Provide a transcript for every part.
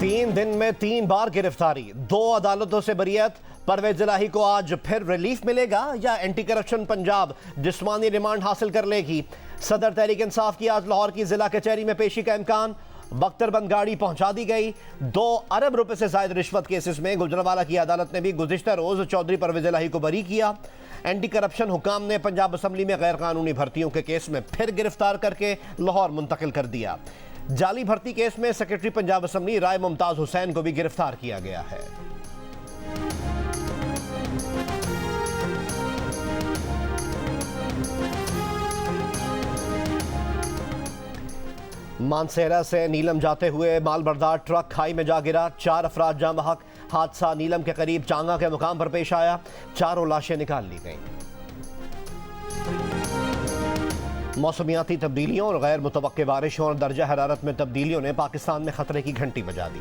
3 दिन में 3 बार गिरफ्तारी, 2 अदालतों से बरियत। परवेज इलाही को आज फिर रिलीफ मिलेगा या एंटी करप्शन पंजाब जिस्मानी रिमांड हासिल कर लेगी? सदर तहरीक इंसाफ की आज लाहौर की जिला कचहरी में पेशी का इम्कान। बख्तरबंद गाड़ी पहुंचा दी गई। 2 अरब रुपए से जायद रिश्वत केसेस में गुजरांवाला की अदालत ने भी गुज़िश्ता रोज चौधरी परवेज इलाही को बरी किया। एंटी करप्शन हुकाम ने पंजाब असम्बली में गैर कानूनी भर्तियों के केस में फिर गिरफ्तार करके लाहौर मुंतकिल कर दिया। जाली भर्ती केस में सेक्रेटरी पंजाब असम्बली राय मुमताज हुसैन को भी गिरफ्तार किया गया है। मानसेरा से नीलम जाते हुए मालबरदार ट्रक खाई में जा गिरा। 4 अफराद जाँ बहक। हादसा नीलम के करीब चांगा के मुकाम पर पेश आया। 4 लाशें निकाल ली गईं। मौसमियाती तब्दीलियों और गैर मुतवक्के बारिशों और दर्जा हरारत में तब्दीलियों ने पाकिस्तान में खतरे की घंटी बजा दी।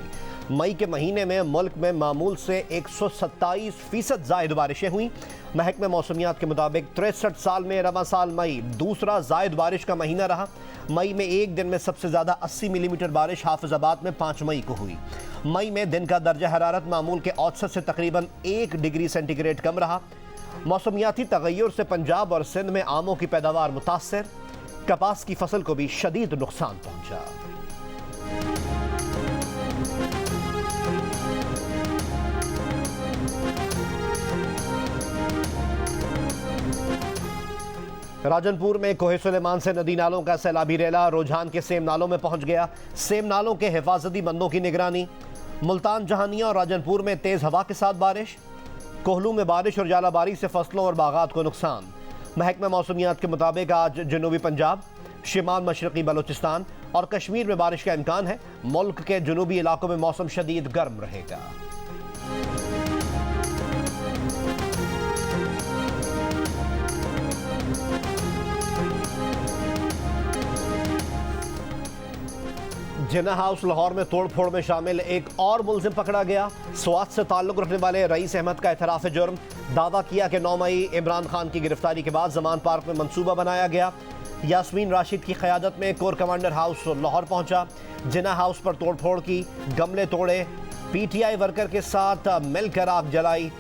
मई के महीने में मुल्क में मामूल से 127% जायद बारिशें हुई। महकमे मौसमियात के मुताबिक 63 साल में रवां साल मई दूसरा जायद बारिश का महीना रहा। मई में एक दिन में सबसे ज़्यादा 80 मिलीमीटर बारिश हाफिजाबाद में 5 मई को हुई। मई में दिन का दर्जा हरारत मामूल के औसत से तकरीबन 1 डिग्री सेंटीग्रेड कम रहा। मौसमियाती तगय्युर से पंजाब और सिंध में आमों की पैदावार मुतासर। कपास की फसल को भी शदीद नुकसान पहुंचा। राजनपुर में कोहे सुलेमान से नदी नालों का सैलाबी रेला रुझान के सेम नालों में पहुंच गया। सेम नालों के हिफाजती बंदों की निगरानी। मुल्तान जहानिया और राजनपुर में तेज हवा के साथ बारिश। कोहलू में बारिश और जालाबारी से फसलों और बागात को नुकसान। महकमा मौसमियात के मुताबिक आज जनूबी पंजाब, शिमाल मशरकी बलोचिस्तान और कश्मीर में बारिश का इम्कान है। मुल्क के जनूबी इलाकों में मौसम शदीद गर्म रहेगा। जिन्ना हाउस लाहौर में तोड़फोड़ में शामिल एक और मुलजिम पकड़ा गया। स्वात से ताल्लुक रखने वाले रईस अहमद का एतराफ़ जुर्म। दावा किया कि 9 मई इमरान खान की गिरफ्तारी के बाद जमान पार्क में मंसूबा बनाया गया। यास्मीन राशिद की क़यादत में कोर कमांडर हाउस लाहौर पहुंचा। जिन्ना हाउस पर तोड़फोड़ की, गमले तोड़े, PTI वर्कर के साथ मिलकर आग जलाई।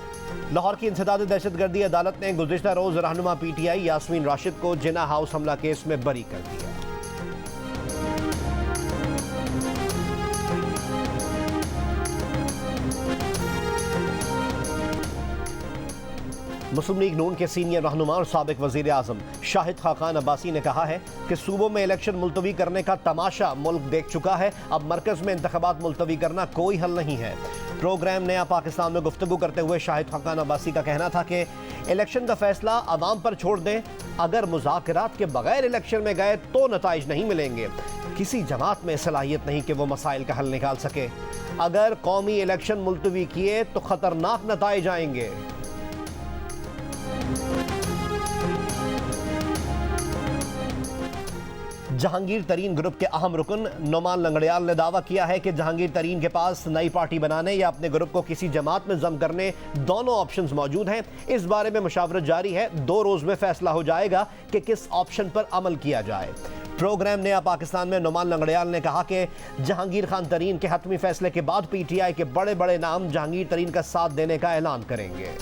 लाहौर की इंसदादी दहशतगर्दी अदालत ने गुज़िश्ता रोज़ रहनुमा PTI यास्मीन राशिद को जिन्ना हाउस हमला केस में बरी कर दिया। मुस्लिम लीग नून के सीनियर रहनुमा और साबिक वज़ीर आज़म शाहिद खाकान अब्बासी ने कहा है कि सूबों में इलेक्शन मुलतवी करने का तमाशा मुल्क देख चुका है। अब मरकज़ में इंतखाबात मुलतवी करना कोई हल नहीं है। प्रोग्राम नया पाकिस्तान में गुफ्तगू करते हुए शाहिद खाकान अब्बासी का कहना था कि इलेक्शन का फैसला अवाम पर छोड़ दें। अगर मुज़ाकरात के बगैर इलेक्शन में गए तो नताइज नहीं मिलेंगे। किसी जमात में सलाहियत नहीं कि वो मसाइल का हल निकाल सके। अगर कौमी इलेक्शन मुलतवी किए तो ख़तरनाक नताइज आएंगे। जहांगीर तरीन ग्रुप के अहम रुकन नोमान लंगड़ियाल ने दावा किया है कि जहांगीर तरीन के पास नई पार्टी बनाने या अपने ग्रुप को किसी जमात में जम करने दोनों ऑप्शंस मौजूद हैं। इस बारे में मुशावरत जारी है। 2 रोज में फैसला हो जाएगा कि किस ऑप्शन पर अमल किया जाए। प्रोग्राम नया पाकिस्तान में नोमान लंगड़ियाल ने कहा कि जहांगीर खान तरीन के हतमी फैसले के बाद PTI के बड़े बड़े नाम जहांगीर तरीन का साथ देने का ऐलान करेंगे।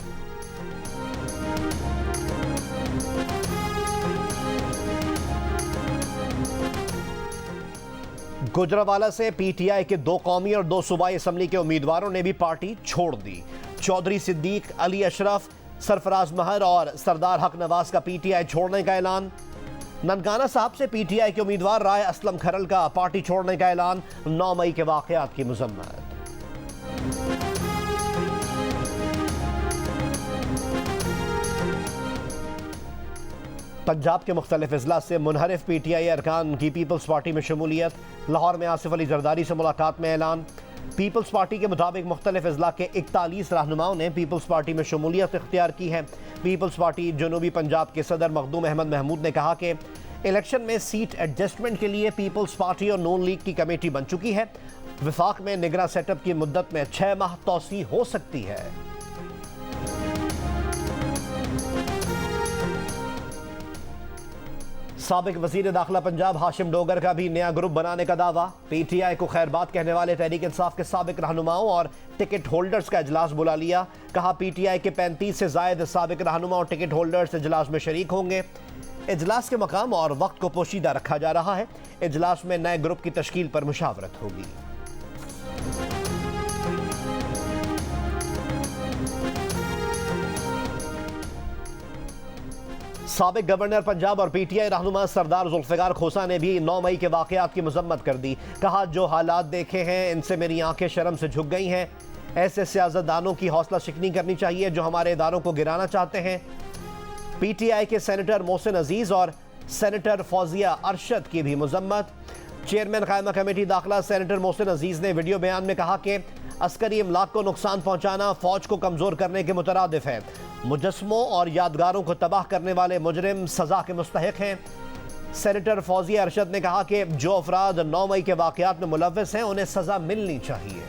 गुजरांवाला से PTI के 2 कौमी और 2 सूबाई असम्बली के उम्मीदवारों ने भी पार्टी छोड़ दी। चौधरी सिद्दीक, अली अशरफ, सरफराज महर और सरदार हक नवाज का PTI छोड़ने का ऐलान। ननकाना साहब से PTI के उम्मीदवार राय असलम खरल का पार्टी छोड़ने का ऐलान। 9 मई के वाक़यात की मज़म्मत। पंजाब के मुख्तलिफ अजला से मुनहरिफ PTI अरकान की पीपल्स पार्टी में शमूलियत। लाहौर में आसिफ अली जरदारी से मुलाकात में ऐलान। पीपल्स पार्टी के मुताबिक मुख्तलिफ अजला के 41 रहनुमाओं ने पीपल्स पार्टी में शमूलियत इख्तियार की है। पीपल्स पार्टी जनूबी पंजाब के सदर मखदूम अहमद महमूद ने कहा कि इलेक्शन में सीट एडजस्टमेंट के लिए पीपल्स पार्टी और नून लीग की कमेटी बन चुकी है। विफाक में निगरां सेटअप की मुद्दत में 6 माह तोसी हो सकती है। साबिक वजीर दाखिला पंजाब हाशिम डोगर का भी नया ग्रुप बनाने का दावा। पीटीआई को खैरबात कहने वाले तहरीक इंसाफ के साबिक रहनुमाओं और टिकट होल्डर्स का इजलास बुला लिया। कहा पीटीआई के 35 से जायद साबिक रहनुमा और टिकट होल्डर्स इजलास में शरीक होंगे। इजलास के मकाम और वक्त को पोशीदा रखा जा रहा है। इजलास में नए ग्रुप की तश्कील पर मुशावरत होगी। साबिक गवर्नर पंजाब और पीटीआई रहनुमा सरदार जुल्फिकार खोसा ने भी 9 मई के वाकयात की मजम्मत कर दी। कहा जो हालात देखे हैं इनसे मेरी आंखें शर्म से झुक गई हैं। ऐसे सियासतदानों की हौसला शिकनी करनी चाहिए जो हमारे इदारों को गिराना चाहते हैं। पीटीआई के सेनेटर मोहसिन अजीज और सेनेटर फौजिया अरशद की भी मजम्मत। चेयरमैन कायमा कमेटी दाखिला सेनेटर मोहसिन अजीज ने वीडियो बयान में कहा कि अस्करी इमलाक को नुकसान पहुंचाना फौज को कमजोर करने के मुतरादिफ है। मुजस्मों और यादगारों को तबाह करने वाले मुजरिम सजा के मुस्तहिक हैं। सेनेटर फौजिया अरशद ने कहा कि जो अफराद 9 मई के वाकयात में मुलव्वस हैं उन्हें सजा मिलनी चाहिए।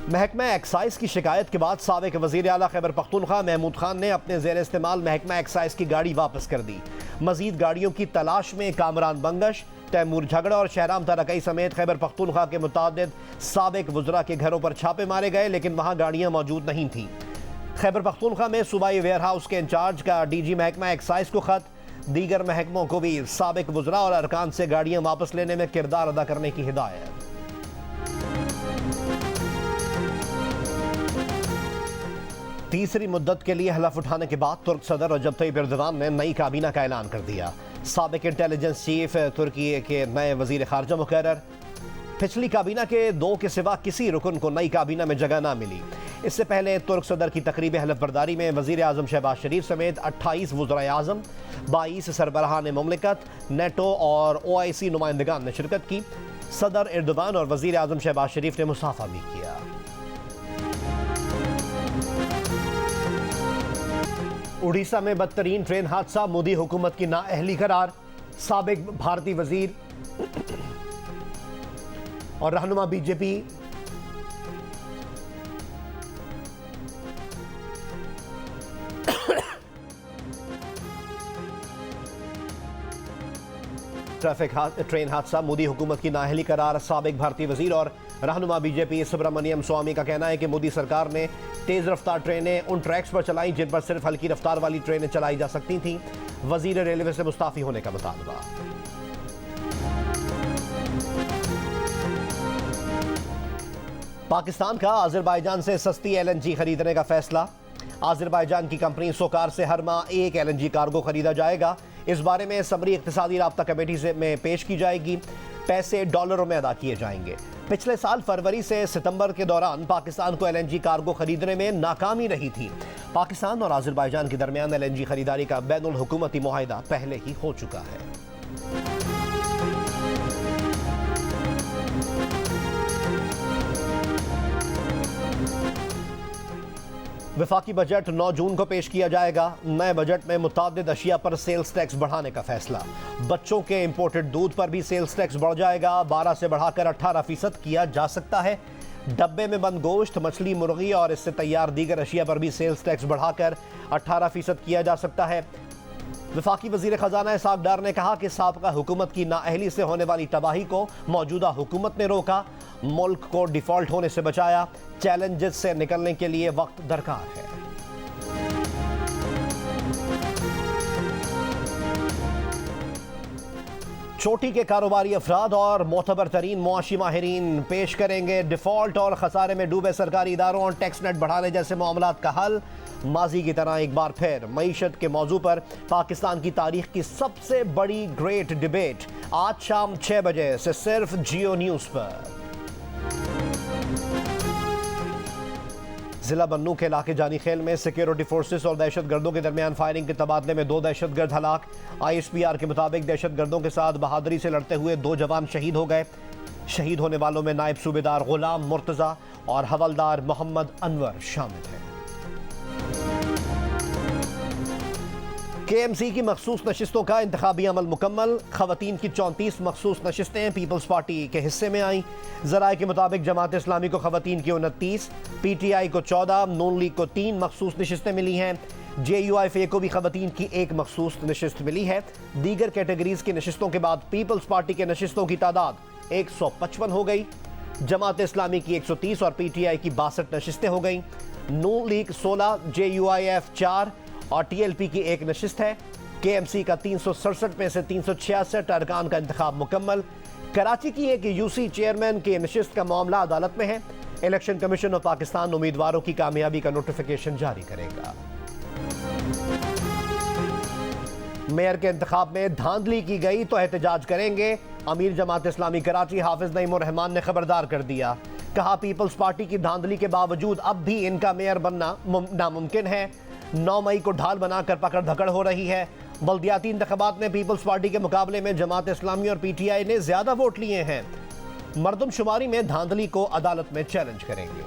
महकमा एक्साइज की शिकायत के बाद साबिक वजीर आला खैबर पख्तूनख्वा महमूद खान ने अपने ज़ेर इस्तेमाल महकमा एक्साइज की गाड़ी वापस कर दी। मजीद गाड़ियों की तलाश में कामरान बंगश, तैमूर झगड़ा और शहराम तरकई समेत खैबर पख्तूनख्वा के मुतादिद साबिक वज़रा के घरों पर छापे मारे गए, लेकिन वहाँ गाड़ियाँ मौजूद नहीं थीं। खैबर पख्तूनख्वा में सूबाई वेयर हाउस के इंचार्ज का डीजी महकमा एक्साइज को खत। दीगर महकमों को भी साबिक वज़रा और अरकान से गाड़ियाँ वापस लेने में किरदार अदा करने की हिदायत। तीसरी मुद्दत के लिए हलफ उठाने के बाद तुर्क सदर रजब तय्यिप एर्दोगान ने नई काबीना का ऐलान कर दिया। साबिक इंटेलिजेंस चीफ तुर्की के नए वजीर खारजा मुकर्रर। पिछली काबीना के 2 के सिवा किसी रुकन को नई काबीना में जगह ना मिली। इससे पहले तुर्क सदर की तकरीब हलफ बर्दारी में वजीर आजम शहबाज शरीफ समेत 28 वज़राए आज़म, 22 सरबराहान मुमलिकत, नेटो और OIC नुमाइंदगान ने शिरकत की। सदर एर्दोगान और वजीर आजम शहबाज शरीफ ने मुसाफा भी किया। उड़ीसा में बदतरीन ट्रेन हादसा, मोदी हुकूमत की नाअहली करार। साबिक भारतीय वजीर और रहनुमा बीजेपी ट्रेन हादसा, मोदी हुकूमत की नाअहली करार। साबिक भारतीय वजीर और रहनुमा बीजेपी सुब्रमण्यम स्वामी का कहना है कि मोदी सरकार ने तेज रफ्तार ट्रेनें उन ट्रैक्स पर चलाई जिन पर सिर्फ हल्की रफ्तार वाली ट्रेनें चलाई जा सकती थीं। वजीर रेलवे से मुस्ताफी होने का मुतालबा। पाकिस्तान का अजरबैजान से सस्ती LNG खरीदने का फैसला। अजरबैजान की कंपनी सोकार से हर माह 1 LNG कार्गो खरीदा जाएगा। इस बारे में समरी इक्तिसादी राब्ता कमेटी में पेश की जाएगी। पैसे डॉलरों में अदा किए जाएंगे। पिछले साल फरवरी से सितंबर के दौरान पाकिस्तान को LNG कार्गो खरीदने में नाकामी रही थी। पाकिस्तान और अजरबैजान के दरमियान LNG खरीदारी का बैनुल हुकूमती मुआहिदा पहले ही हो चुका है। वफाकी बजट 9 जून को पेश किया जाएगा। नए बजट में मुतादिद अशिया पर सेल्स टैक्स बढ़ाने का फैसला। बच्चों के इंपोर्टेड दूध पर भी सेल्स टैक्स बढ़ जाएगा। 12 से बढ़ाकर 18% किया जा सकता है। डब्बे में बंद गोश्त, मछली, मुर्गी और इससे तैयार दीगर अशिया पर भी सेल्स टैक्स बढ़ाकर 18% किया जा सकता है। वफाकी वजीर खजाना इसहाक डार ने कहा कि साबका हुकूमत की नाअहली से होने वाली तबाही को मौजूदा हुकूमत ने रोका, मुल्क को डिफॉल्ट होने से बचाया। चैलेंजेस से निकलने के लिए वक्त दरकार है। चोटी के कारोबारी अफराद और मोतबर तरीन मुआशी माहिरीन पेश करेंगे डिफॉल्ट और खसारे में डूबे सरकारी इदारों और टैक्स नेट बढ़ाने जैसे मामलात का हल। माजी की तरह एक बार फिर मईशत के मौजू पर पाकिस्तान की तारीख की सबसे बड़ी ग्रेट डिबेट आज शाम 6 बजे से सिर्फ जियो न्यूज़ पर। जिला बन्नू के इलाके जानी खेल में सिक्योरिटी फोर्सेस और दहशतगर्दों के दरमियान फायरिंग के तबादले में 2 दहशतगर्द हलाक। ISPR के मुताबिक दहशतगर्दों के साथ बहादुरी से लड़ते हुए 2 जवान शहीद हो गए। शहीद होने वालों में नायब सूबेदार गुलाम मुर्तज़ा और हवलदार मोहम्मद अनवर शामिल हैं। KMC की मखसूस नशिस्तों का इंतखाबी अमल मुकम्मल। खवातीन की 34 मखसूस नशिस्तें पीपल्स पार्टी के हिस्से में आई। ज़राए के मुताबिक जमात इस्लामी को खवातीन की 29, PTI को 14, नून लीग को 3 मखसूस नशिस्तें मिली हैं। JUIFA को भी खवातीन की 1 मखसूस नशिस्त मिली है। दीगर कैटेगरीज की नशिस्तों के बाद पीपल्स पार्टी के नशिस्तों की तादाद 155 हो गई। जमात इस्लामी की 130 और PTI की 62 नशिस्तें हो गई। नून लीग 16, JUIF 4 और TLP की 1 नशिस्त है। KMC का 367 में से 366 अरकान का इंतखाब मुकम्मल। कराची की एक UC चेयरमैन के नशिस्त का मामला अदालत में है। इलेक्शन कमीशन ऑफ पाकिस्तान उम्मीदवारों की कामयाबी का नोटिफिकेशन जारी करेगा। मेयर के इंतखाब में धांधली की गई तो एहतजाज करेंगे। अमीर जमात इस्लामी कराची हाफिज नईम उर रहमान ने खबरदार कर दिया। कहा पीपल्स पार्टी की धांधली के बावजूद अब भी इनका मेयर बनना नामुमकिन है। 9 मई को ढाल बनाकर पकड़ धकड़ हो रही है। बल्दियाती इंतखाबात में पीपल्स पार्टी के मुकाबले में जमात इस्लामी और PTI ने ज्यादा वोट लिए हैं। मर्दमशुमारी में धांधली को अदालत में चैलेंज करेंगे।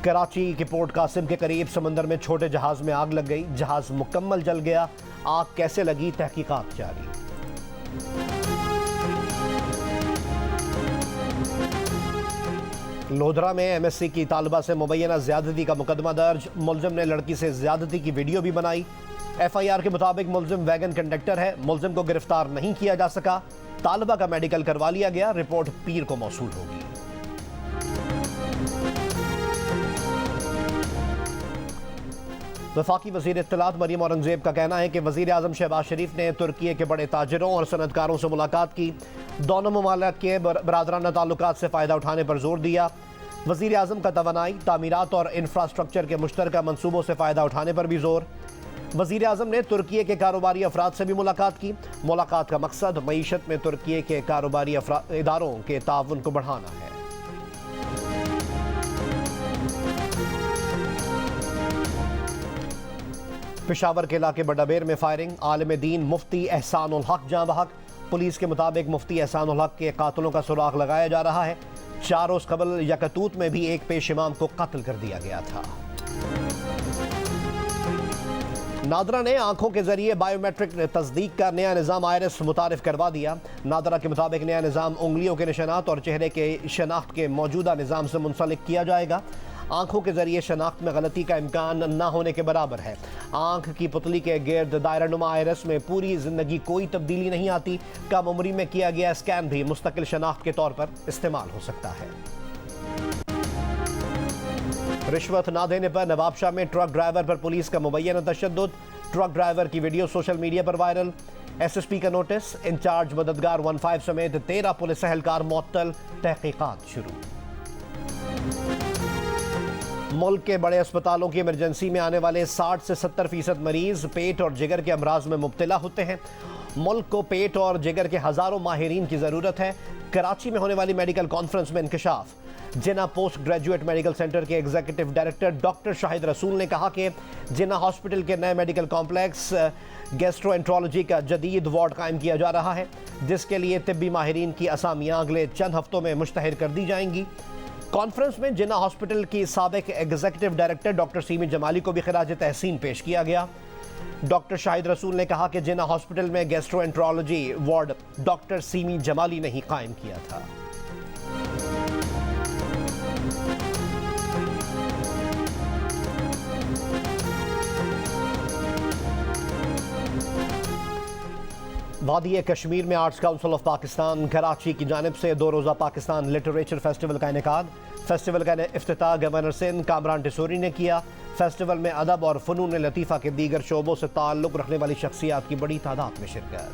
कराची के पोर्ट कासिम के करीब समंदर में छोटे जहाज में आग लग गई। जहाज मुकम्मल जल गया। आग कैसे लगी, तहकीकात जारी। लोधरा में MSc की तालिबा से मुबैना ज्यादती का मुकदमा दर्ज। मुलजिम ने लड़की से ज्यादती की वीडियो भी बनाई। FIR के मुताबिक मुलजिम वैगन कंडक्टर है। मुलजिम को गिरफ्तार नहीं किया जा सका। तालिबा का मेडिकल करवा लिया गया। रिपोर्ट पीर को मौसूल होगी। वफाकी वज़ीर इत्तलात मरियम औरंगजेब का कहना है कि वज़ीर आज़म शहबाज शरीफ ने तुर्की के बड़े ताजिरों और सनतकारों से मुलाकात की। दोनों ममालिक के बरादराना ताल्लुकात से फ़ायदा उठाने पर जोर दिया। वज़ीर आज़म का तवानाई, तामीरात और इंफ्रास्ट्रक्चर के मुश्तरका मनसूबों से फ़ायदा उठाने पर भी जोर। वज़ीर आज़म ने तुर्की के कारोबारी अफराद से भी मुलाकात की। मुलाकात का मकसद मईशत में तुर्की के कारोबारी इदारों के ताउन को बढ़ाना है। पेशावर के इलाके बडाबेर में फायरिंग। आलिम दीन मुफ्ती एहसानुल हक जाँ बहक। पुलिस के मुताबिक मुफ्ती एहसानुल हक के कातलों का सुराग लगाया जा रहा है। 4 रोज कबल यकतूत में भी एक पेश इमाम को कत्ल कर दिया गया था। नादरा ने आंखों के जरिए बायोमेट्रिक तस्दीक का नया निज़ाम आयरस मुतारिफ करवा दिया। नादरा के मुताबिक नया निज़ाम उंगलियों के निशानात और चेहरे के शनाख्त के मौजूदा निज़ाम से मुंसलिक किया जाएगा। आंखों के जरिए शनाख्त में गलती का इम्कान न होने के बराबर है। आंख की पुतली के गिर्द दायरानुमा आयरस में पूरी जिंदगी कोई तब्दीली नहीं आती। कम उम्री में किया गया स्कैन भी मुस्तकिल शनाख्त के तौर पर इस्तेमाल हो सकता है। रिश्वत ना देने पर नवाबशाह में ट्रक ड्राइवर पर पुलिस का मुबैना तशद्दुद। ट्रक ड्राइवर की वीडियो सोशल मीडिया पर वायरल। SSP का नोटिस। इंचार्ज मददगार 15 समेत 13 पुलिस एहलकार मुअत्तल। तहकीकात शुरू। मुल्क के बड़े अस्पतालों की इमरजेंसी में आने वाले 60 से 70% मरीज पेट और जिगर के अमराज में मुब्तला होते हैं। मुल्क को पेट और जिगर के हज़ारों माहिरीन की ज़रूरत है। कराची में होने वाली मेडिकल कॉन्फ्रेंस में इंकशाफ। जिन्ना पोस्ट ग्रेजुएट मेडिकल सेंटर के एग्जीक्यूटिव डायरेक्टर डॉक्टर शाहिद रसूल ने कहा कि जिन्ना हॉस्पिटल के नए मेडिकल कॉम्प्लेक्स गैस्ट्रोएंट्रोलॉजी का जदीद वार्ड कायम किया जा रहा है, जिसके लिए तिब्बी माहिरीन की असामियाँ अगले चंद हफ्तों में मुश्तहर कर दी जाएंगी। कॉन्फ्रेंस में जिन्ना हॉस्पिटल की साबिक executive director doctor semi Jamali को भी खिराज तहसीन पेश किया गया। डॉक्टर शाहिद रसूल ने कहा कि जिन्ना हॉस्पिटल में gastroenterology ward doctor semi Jamali ने ही कायम किया था। वादी कश्मीर में arts council of Pakistan Karachi की जानिब से 2 रोज़ा पाकिस्तान लिटरेचर फेस्टिवल का इनेकाद। फेस्टिवल का इफ्तिताह गवर्नर सिंध कामरान टिसोरी ने किया। फेस्टिवल में अदब और फ़नून लतीफ़ा के दीगर शोबों से ताल्लुक़ रखने वाली शख्सियात की बड़ी तादाद में शिरकत।